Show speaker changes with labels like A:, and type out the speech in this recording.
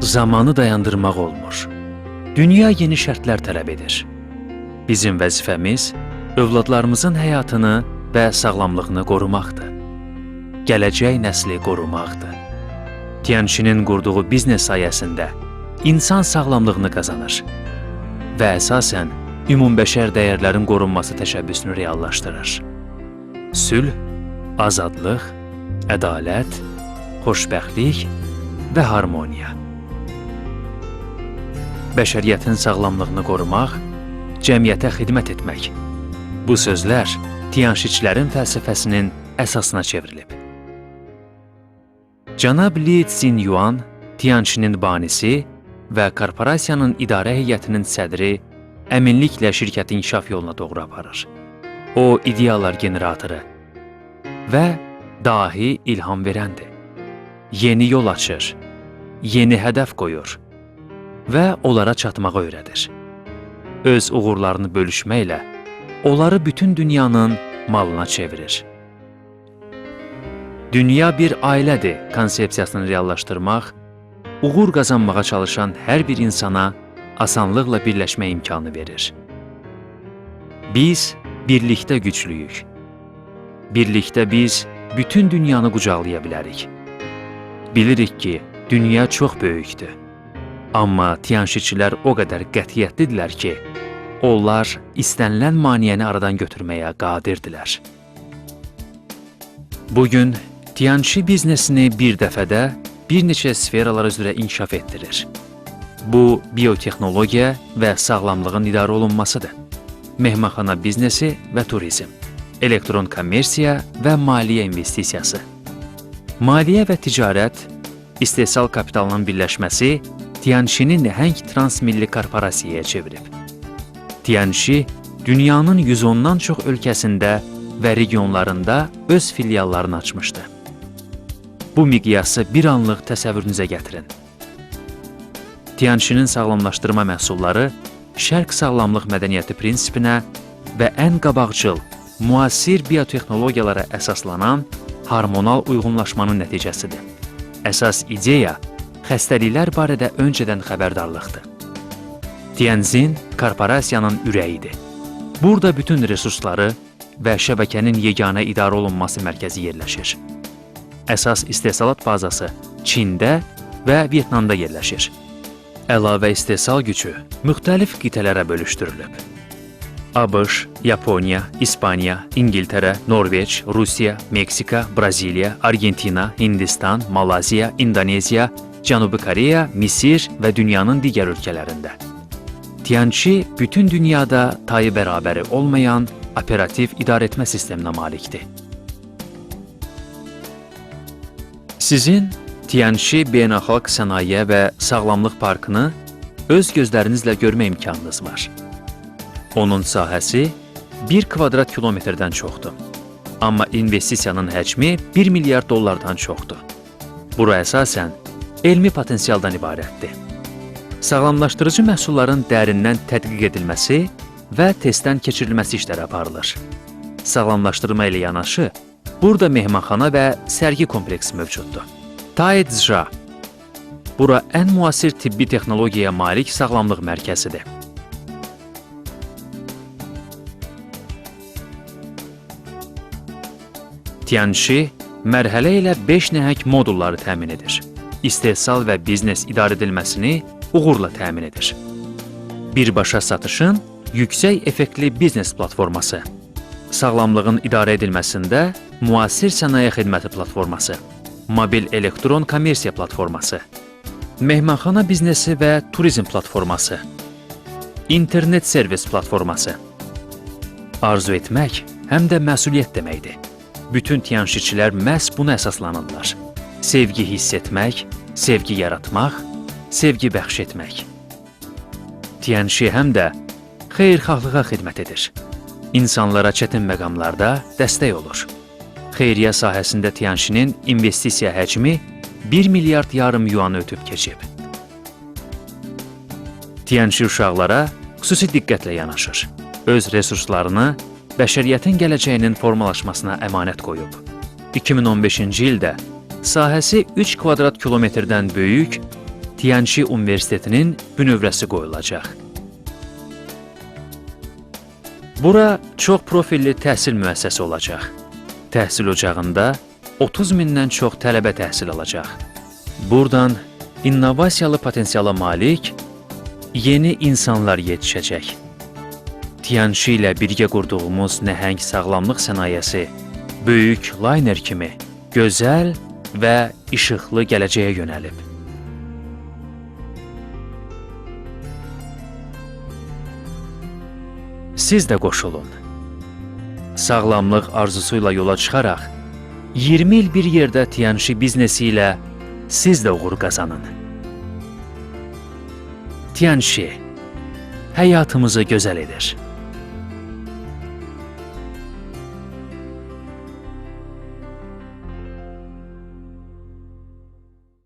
A: Zamanı dayandırmaq olmur. Dünya yeni şərtlər tələb edir. Bizim vəzifəmiz övladlarımızın həyatını və sağlamlığını qorumaqdır. Gələcək nəsli qorumaqdır. Tianqinin qurduğu biznes sayəsində insan sağlamlığını qazanır və əsasən ümumbəşər dəyərlərin qorunması təşəbbüsünü reallaşdırır. Sülh, azadlıq, ədalət, xoşbəxtlik və harmoniya. Bəşəriyyətin sağlamlığını qorumaq, cəmiyyətə xidmət etmək. Bu sözlər Tianqiçilərin fəlsəfəsinin əsasına çevrilib. Cənab Li Tsinyuan, Tianqinin banisi və korporasiyanın idarə heyətinin sədri əminliklə şirkətin inkişaf yoluna doğru aparır. O, ideyalar generatoru və dahi ilham verəndir. Yeni yol açır, yeni hədəf qoyur və onlara çatmağı öyrədir. Öz uğurlarını bölüşməklə onları bütün dünyanın malına çevirir. Dünya bir ailədir konsepsiyasını reallaşdırmaq, uğur qazanmağa çalışan hər bir insana asanlıqla birləşmə imkanı verir. Biz birlikdə güclüyük. Birlikdə biz bütün dünyanı qucaqlaya bilərik. Bilirik ki, dünya çox böyükdür. Amma Tianqiçilər o qədər qətiyyətlidirlər ki, onlar istənilən maneəni aradan götürməyə qadirdirlər. Bugün Tianqi biznesini bir dəfədə bir neçə sferalar üzrə inkişaf etdirir. Bu, biotexnologiya və sağlamlığın idarə olunmasıdır. Mehmanxana biznesi və turizm, elektron kommersiya və maliyyə investisiyası. Maliyyə və ticarət, istehsal kapitalının birləşməsi Tianqini nəhəng transmilli korporasiyaya çevirib. Tianqi, dünyanın 110-dan çox ölkəsində və regionlarında öz filiallarını açmışdı. Bu miqyası bir anlıq təsəvvürünüzə gətirin. Tianqinin sağlamlaşdırma məhsulları Şərq sağlamlıq mədəniyyəti prinsipinə və ən qabaqcıl, müasir biotexnologiyalara əsaslanan hormonal uyğunlaşmanın nəticəsidir. Əsas ideya xəstəliklər barədə öncədən xəbərdarlıqdır. Tianqin korporasiyanın ürəyidir. Burada bütün resursları və şəbəkənin yeganə idarə olunması mərkəzi yerləşir. Əsas istehsalat bazası Çində və Vyetnamda yerləşir. Əlavə istehsal gücü müxtəlif qitələrə bölüşdürülüb. ABŞ, Yaponiya, İspaniya, İngiltərə, Norveç, Rusiya, Meksika, Braziliya, Argentina, Hindistan, Malaziya, İndoneziya, Cənubi Koreya, Misir və dünyanın digər ölkələrində. Tianqi bütün dünyada tayı bərabəri olmayan operativ idarəetmə sisteminə malikdir. Sizin Tianqi Beynəlxalq Sənaye və Sağlamlıq Parkını öz gözlərinizlə görmə imkanınız var. Onun sahəsi 1 kvadrat kilometrdən çoxdur. Amma investisiyanın həcmi 1 milyard dollardan çoxdur. Bura əsasən elmi potensialdan ibarətdir. Sağlamlaşdırıcı məhsulların dərindən tədqiq edilməsi və testdən keçirilməsi işləri aparılır. Sağlamlaşdırma ilə yanaşı, burada mehmanxana və sərgi kompleksi mövcuddur. Taizha. Bura ən müasir tibbi texnologiyaya malik sağlamlıq mərkəzidir. Tianqi mərhələ ilə 5 nəhəng modulları təmin edir. İstehsal və biznes idarə edilməsini uğurla təmin edir. Birbaşa satışın yüksək effektli biznes platforması, sağlamlığın idarə edilməsində müasir sənaye xidməti platforması, mobil elektron kommersiya platforması, mehmanxana biznesi və turizm platforması, internet servis platforması. Arzu etmək həm də məsuliyyət deməkdir. Bütün Tianqiçilər məhz buna əsaslanırlar. Sevgi hiss etmək, sevgi yaratmaq, sevgi bəxş etmək. Tianqi həm də xeyirxahlığa xidmət edir. İnsanlara çətin məqamlarda dəstək olur. Xeyriyyə sahəsində Tianqinin investisiya həcmi 1 milyard yarım yuanı ötüb keçib. Tianqi uşaqlara xüsusi diqqətlə yanaşır. Öz resurslarını bəşəriyyətin gələcəyinin formalaşmasına əmanət qoyub. 2015-ci ildə sahəsi 3 kvadrat kilometrdən böyük Tianşi Universitetinin bünövrəsi qoyulacaq. Bura çox profilli təhsil müəssisəsi olacaq. Təhsil ocağında 30 mindən çox tələbə təhsil alacaq. Buradan innovasiyalı potensiala malik yeni insanlar yetişəcək. Tianşi ilə birgə qurduğumuz nəhəng sağlamlıq sənayesi böyük layner kimi gözəl və işıqlı gələcəyə yönəlib. Siz də qoşulun. Sağlamlıq arzusuyla yola çıxaraq 20 il bir yerdə Tianşi biznesi ilə siz də uğur qazanın. Tianşi həyatımızı gözəl edir.